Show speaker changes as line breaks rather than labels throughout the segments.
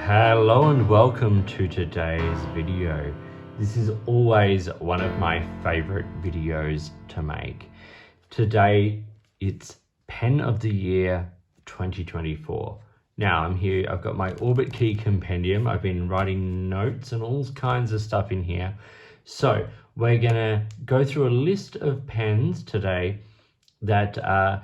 Hello and welcome to today's video. This is always one of my favorite videos to make. Today it's Pen of the Year 2024. Now I'm here, I've got my Orbit Key Compendium. I've been writing notes and all kinds of stuff in here. So we're gonna go through a list of pens today that are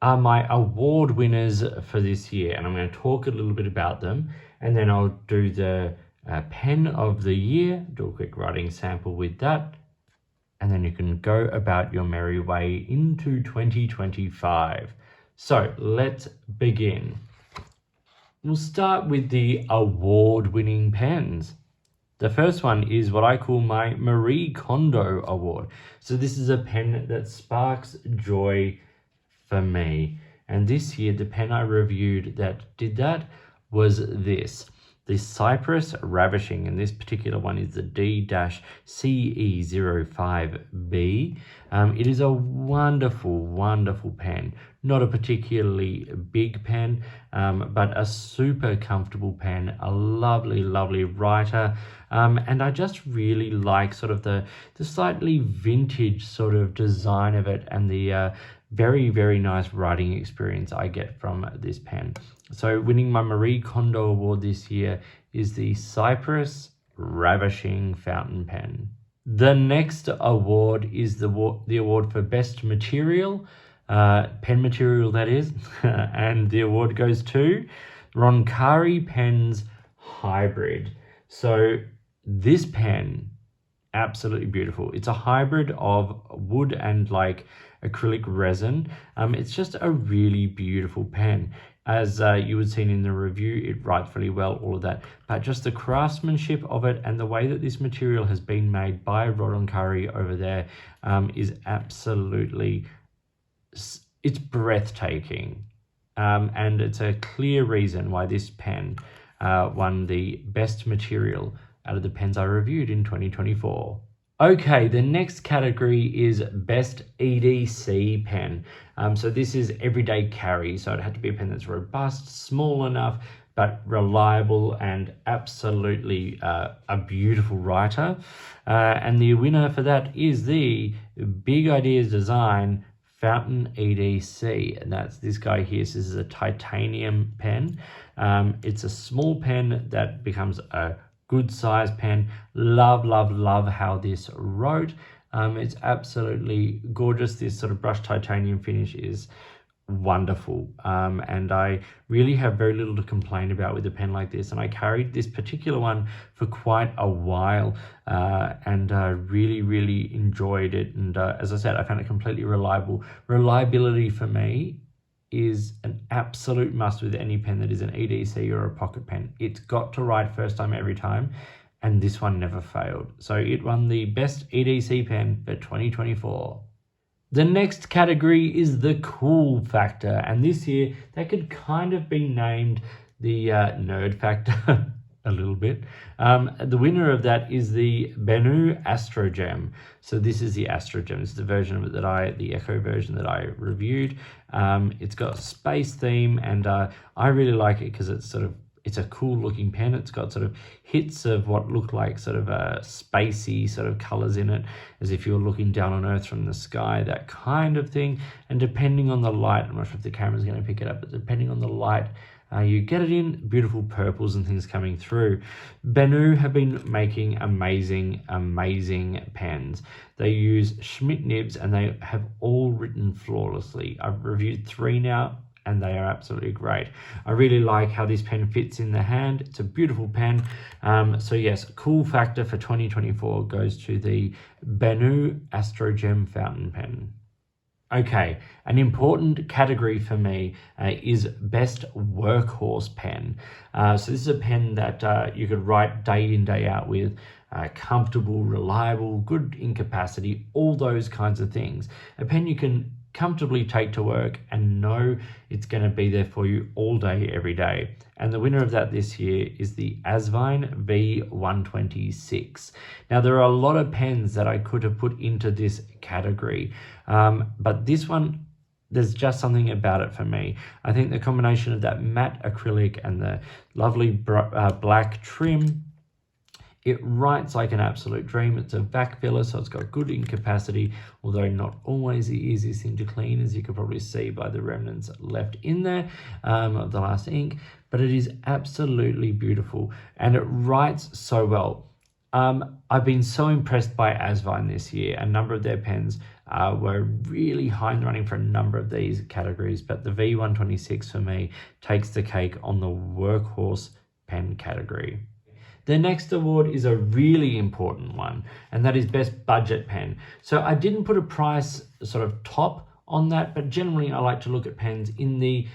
my award winners for this year, and I'm going to talk a little bit about them, and then I'll do the pen of the year, do a quick writing sample with that, and then you can go about your merry way into 2025. So let's begin. We'll start with the award-winning pens. The first one is what I call my Marie Kondo Award. So this is a pen that sparks joy for me, and this year the pen I reviewed that did that was the Cypress Ravishing, and this particular one is the D-CE05B. It is a wonderful pen, not a particularly big pen, but a super comfortable pen, a lovely writer, and I just really like sort of the slightly vintage sort of design of it, and the very nice writing experience I get from this pen. So winning my Marie Kondo Award this year is the Cypress Ravishing Fountain Pen. The next award is the award for Best Material, pen material that is, and the award goes to Roncari Pens Hybrid. So this pen, absolutely beautiful. It's a hybrid of wood and like acrylic resin. It's just a really beautiful pen. As you would seen in the review, it writes really well, all of that, but just the craftsmanship of it and the way that this material has been made by Roncari over there is absolutely, it's breathtaking. And it's a clear reason why this pen won the best material out of the pens I reviewed in 2024. Okay, the next category is Best EDC Pen. So this is everyday carry, so it had to be a pen that's robust, small enough, but reliable and absolutely a beautiful writer. And the winner for that is the Big Ideas Design Fountain EDC, and that's this guy here. So this is a titanium pen. It's a small pen that becomes a good size pen. Love how this wrote. It's absolutely gorgeous. This sort of brushed titanium finish is wonderful, and I really have very little to complain about with a pen like this, and I carried this particular one for quite a while, and really enjoyed it, and as I said, I found it completely reliable. Reliability for me is an absolute must with any pen that is an EDC or a pocket pen. It's got to write first time every time, and this one never failed. So it won the best EDC pen for 2024. The next category is the cool factor, and this year that could kind of be named the nerd factor a little bit. The winner of that is the Benu Astro Gem. So this is the Astro Gem. This is the version of it that the Echo version that I reviewed. It's got a space theme, and I really like it because it's a cool looking pen. It's got sort of hits of what look like sort of spacey sort of colors in it, as if you're looking down on Earth from the sky, that kind of thing. And depending on the light, I'm not sure if the camera's going to pick it up, but depending on the light, you get it in beautiful purples and things coming through. Benu have been making amazing pens. They use Schmidt nibs, and they have all written flawlessly. I've reviewed 3 now, and they are absolutely great. I really like how this pen fits in the hand. It's a beautiful pen. So yes, cool factor for 2024 goes to the Benu Astro Gem Fountain Pen. Okay, an important category for me is Best Workhorse Pen. So this is a pen that you could write day in, day out with, comfortable, reliable, good ink capacity, all those kinds of things. A pen you can comfortably take to work and know it's going to be there for you all day, every day. And the winner of that this year is the Asvine V126. Now, there are a lot of pens that I could have put into this category, but this one there's just something about it for me. I think the combination of that matte acrylic and the lovely black trim, it writes like an absolute dream. It's a vac filler, so it's got good ink capacity, although not always the easiest thing to clean, as you can probably see by the remnants left in there of the last ink. But it is absolutely beautiful, and it writes so well. I've been so impressed by Asvine this year. A number of their pens were really high in the running for a number of these categories, but the V126 for me takes the cake on the workhorse pen category. The next award is a really important one, and that is Best Budget Pen. So I didn't put a price sort of top on that, but generally I like to look at pens in the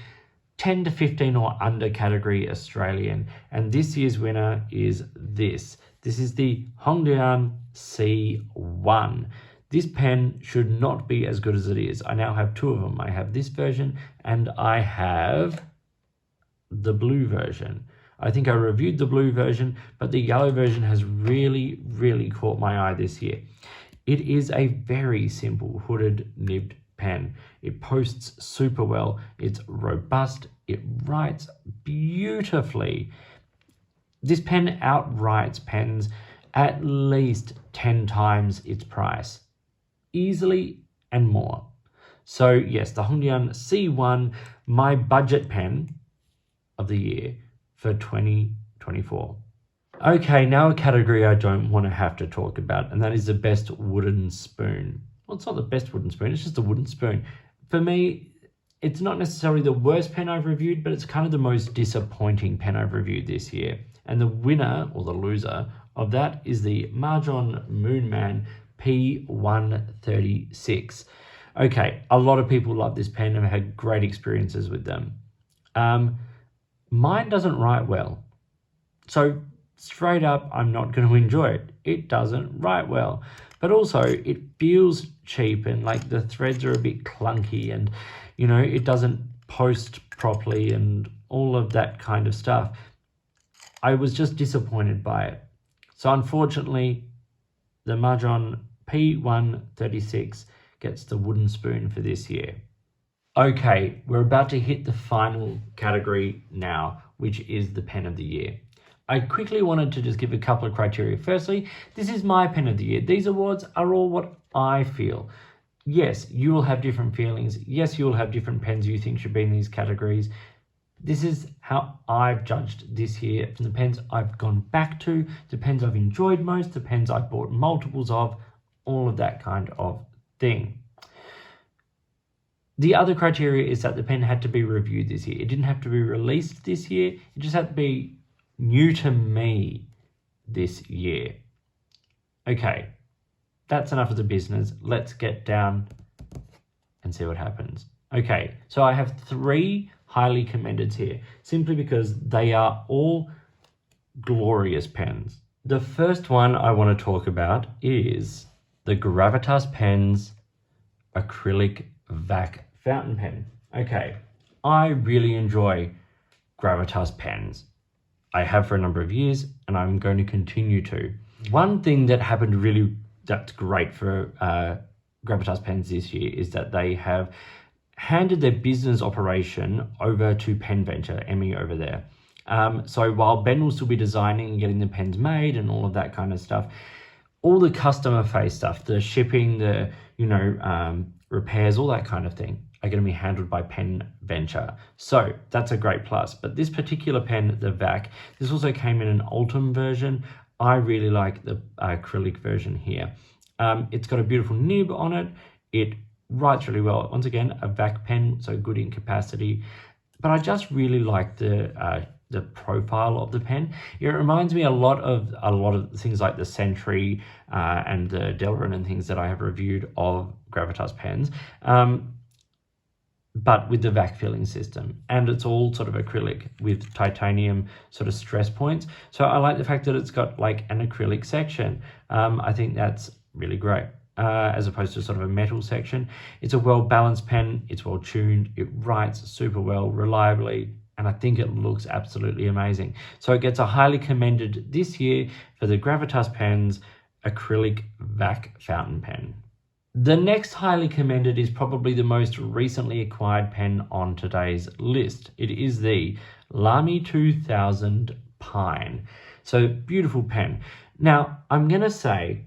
10 to 15 or under category Australian, and this year's winner is this. This is the Hongdian C1. This pen should not be as good as it is. I now have two of them. I have this version and I have the blue version. I think I reviewed the blue version, but the yellow version has really, really caught my eye this year. It is a very simple hooded nibbed pen. It posts super well. It's robust. It writes beautifully. This pen outwrites pens at least 10 times its price, easily and more. So yes, the Hongdian C1, my budget pen of the year for 2024. Okay, now a category I don't want to have to talk about, and that is the best wooden spoon. Well, it's not the best wooden spoon, it's just a wooden spoon. For me, it's not necessarily the worst pen I've reviewed, but it's kind of the most disappointing pen I've reviewed this year. And the winner, or the loser, of that is the Mahjong Moonman P136. Okay, a lot of people love this pen and have had great experiences with them. Mine doesn't write well. So straight up, I'm not going to enjoy it. It doesn't write well. But also, it feels cheap and like the threads are a bit clunky and, you know, it doesn't post properly and all of that kind of stuff. I was just disappointed by it. So unfortunately, the Mahjong P136 gets the wooden spoon for this year. Okay, we're about to hit the final category now, which is the pen of the year. I quickly wanted to just give a couple of criteria. Firstly, this is my pen of the year. These awards are all what I feel. Yes, you will have different feelings. Yes, you will have different pens you think should be in these categories. This is how I've judged this year from the pens I've gone back to, the pens I've enjoyed most, the pens I've bought multiples of, all of that kind of thing. The other criteria is that the pen had to be reviewed this year. It didn't have to be released this year. It just had to be new to me this year. Okay, that's enough of the business. Let's get down and see what happens. Okay, so I have 3 highly commended here, simply because they are all glorious pens. The first one I want to talk about is the Gravitas Pens Acrylic Vac Fountain Pen. Okay, I really enjoy Gravitas pens. I have for a number of years, and I'm going to continue to. One thing that happened really that's great for Gravitas pens this year is that they have handed their business operation over to Pen Venture, Emmy over there. So while Ben will still be designing and getting the pens made and all of that kind of stuff, all the customer face stuff, the shipping, the repairs, all that kind of thing are going to be handled by Pen Venture. So that's a great plus. But this particular pen, the VAC, this also came in an Ultim version. I really like the acrylic version here. It's got a beautiful nib on it. It writes really well. Once again, a VAC pen, so good ink capacity. But I just really like the profile of the pen. It reminds me a lot of things like the Sentry and the Delrin and things that I have reviewed of Gravitas pens, but with the VAC filling system. And it's all sort of acrylic with titanium sort of stress points. So I like the fact that it's got like an acrylic section. I think that's really great. As opposed to sort of a metal section. It's a well-balanced pen, it's well-tuned, it writes super well, reliably, and I think it looks absolutely amazing. So it gets a highly commended this year for the Gravitas Pens Acrylic Vac Fountain Pen. The next highly commended is probably the most recently acquired pen on today's list. It is the Lamy 2000 Pine. So beautiful pen. Now, I'm going to say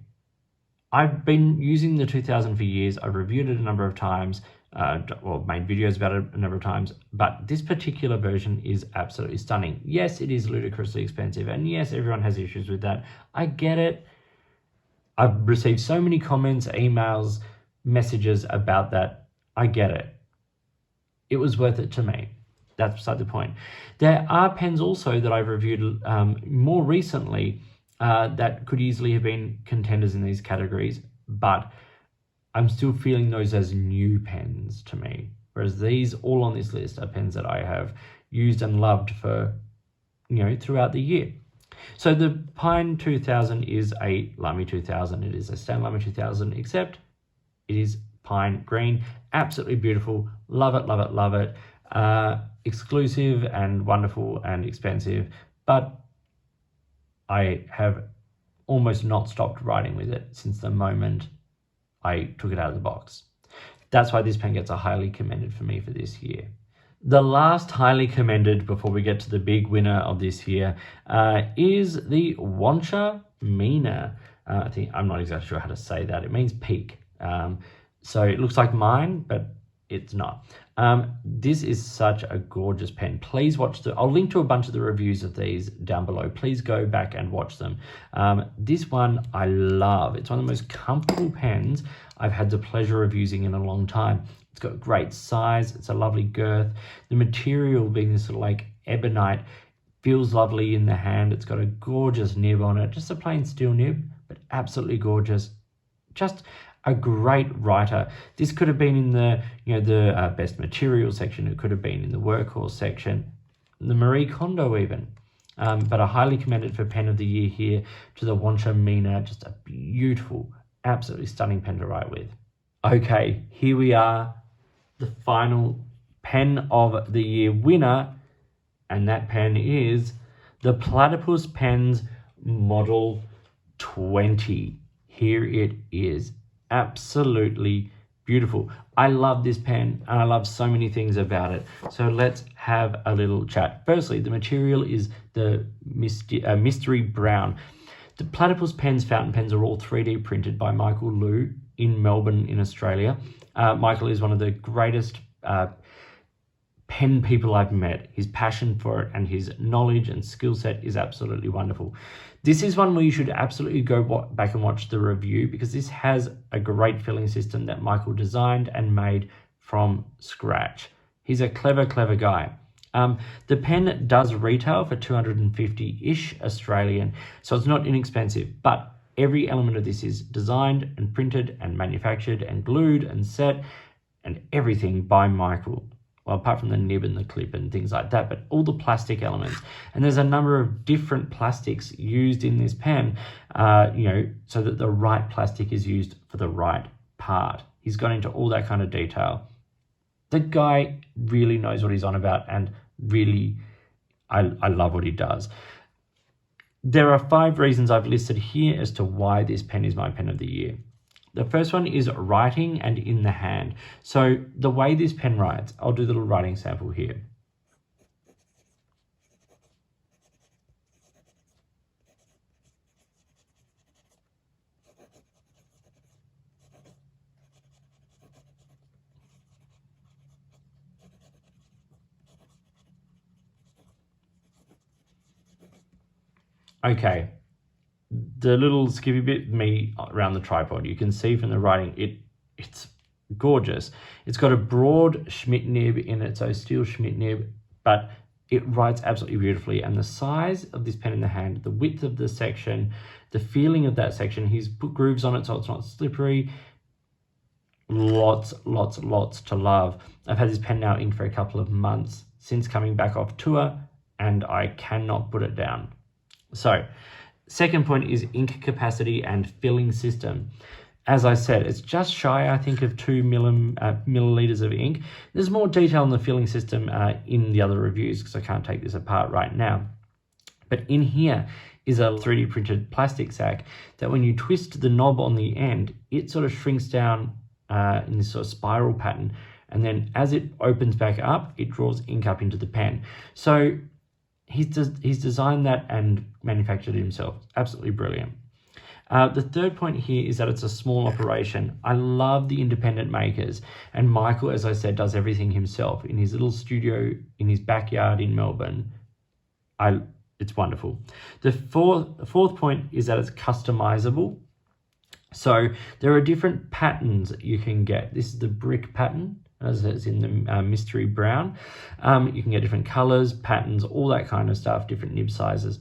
I've been using the 2000 for years. I've reviewed it a number of times, made videos about it a number of times, but this particular version is absolutely stunning. Yes, it is ludicrously expensive, and yes, everyone has issues with that. I get it. I've received so many comments, emails, messages about that. I get it. It was worth it to me. That's beside the point. There are pens also that I've reviewed more recently that could easily have been contenders in these categories, but I'm still feeling those as new pens to me. Whereas these, all on this list, are pens that I have used and loved for, throughout the year. So the Pine 2000 is a Lamy 2000. It is a Stan Lamy 2000, except it is pine green. Absolutely beautiful. Love it, love it, love it. Exclusive and wonderful and expensive, but I have almost not stopped writing with it since the moment I took it out of the box. That's why this pen gets a highly commended for me for this year. The last highly commended before we get to the big winner of this year is the Wancha Mina. I'm not exactly sure how to say that. It means peak. So it looks like mine, but it's not. This is such a gorgeous pen. Please watch I'll link to a bunch of the reviews of these down below. Please go back and watch them. This one I love. It's one of the most comfortable pens I've had the pleasure of using in a long time. It's got great size. It's a lovely girth. The material being this sort of like ebonite feels lovely in the hand. It's got a gorgeous nib on it. Just a plain steel nib, but absolutely gorgeous. Just a great writer. This could have been in the best material section. It could have been in the workhorse section, the Marie Kondo even. But a highly commended for pen of the year here to the Wancha Mina. Just a beautiful, absolutely stunning pen to write with. Okay, here we are, the final pen of the year winner, and that pen is the Platypus Pens Model 20. Here it is. Absolutely beautiful. I love this pen and I love so many things about it. So let's have a little chat. Firstly, the material is the mystery brown. The Platypus Pens fountain pens are all 3D printed by Michael Liu in Melbourne in Australia. Michael is one of the greatest pen people I've met. His passion for it and his knowledge and skill set is absolutely wonderful. This is one where you should absolutely go back and watch the review, because this has a great filling system that Michael designed and made from scratch. He's a clever, clever guy. The pen does retail for 250-ish Australian, so it's not inexpensive, but every element of this is designed and printed and manufactured and glued and set and everything by Michael. Well, apart from the nib and the clip and things like that, but all the plastic elements. And there's a number of different plastics used in this pen, so that the right plastic is used for the right part. He's gone into all that kind of detail. The guy really knows what he's on about, and really, I love what he does. There are 5 reasons I've listed here as to why this pen is my pen of the year. The first one is writing and in the hand. So the way this pen writes, I'll do the little writing sample here. Okay. The little skippy bit me around the tripod, you can see from the writing, it's gorgeous. It's got a broad Schmidt nib in it, so steel Schmidt nib, but it writes absolutely beautifully. And the size of this pen in the hand, the width of the section, the feeling of that section, he's put grooves on it so it's not slippery. Lots to love. I've had this pen now in for a couple of months since coming back off tour, and I cannot put it down. So, second point is ink capacity and filling system. As I said, it's just shy, I think, of 2 milliliters of ink. There's more detail on the filling system in the other reviews, because I can't take this apart right now. But in here is a 3D printed plastic sack that when you twist the knob on the end, it sort of shrinks down in this sort of spiral pattern. And then as it opens back up, it draws ink up into the pen. So he's designed that and manufactured it himself. Absolutely brilliant. The third point here is that it's a small operation. I love the independent makers. And Michael, as I said, does everything himself in his little studio in his backyard in Melbourne. It's wonderful. The fourth point is that it's customizable. So there are different patterns that you can get. This is the brick pattern, as it's in the mystery brown. You can get different colors, patterns, all that kind of stuff, different nib sizes.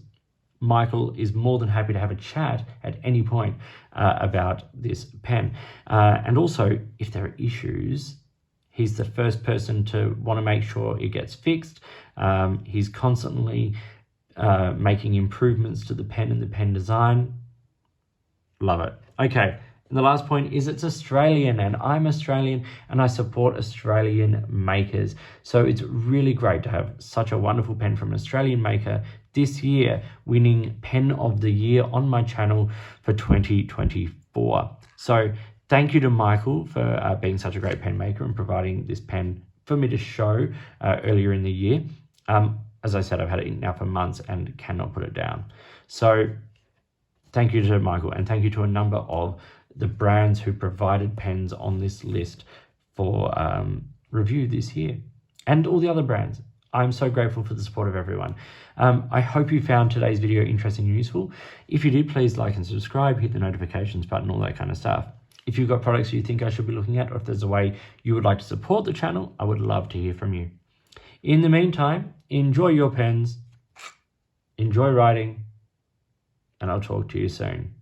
Michael is more than happy to have a chat at any point about this pen. And also, if there are issues, he's the first person to want to make sure it gets fixed. He's constantly making improvements to the pen and the pen design. Love it. Okay, and the last point is it's Australian, and I'm Australian and I support Australian makers. So it's really great to have such a wonderful pen from an Australian maker this year, winning Pen of the Year on my channel for 2024. So thank you to Michael for being such a great pen maker and providing this pen for me to show earlier in the year. As I said, I've had it now for months and cannot put it down. So thank you to Michael, and thank you to a number of the brands who provided pens on this list for review this year, and all the other brands. I'm so grateful for the support of everyone. I hope you found today's video interesting and useful. If you did, please like and subscribe, hit the notifications button, all that kind of stuff. If you've got products you think I should be looking at, or if there's a way you would like to support the channel, I would love to hear from you. In the meantime, enjoy your pens, enjoy writing, and I'll talk to you soon.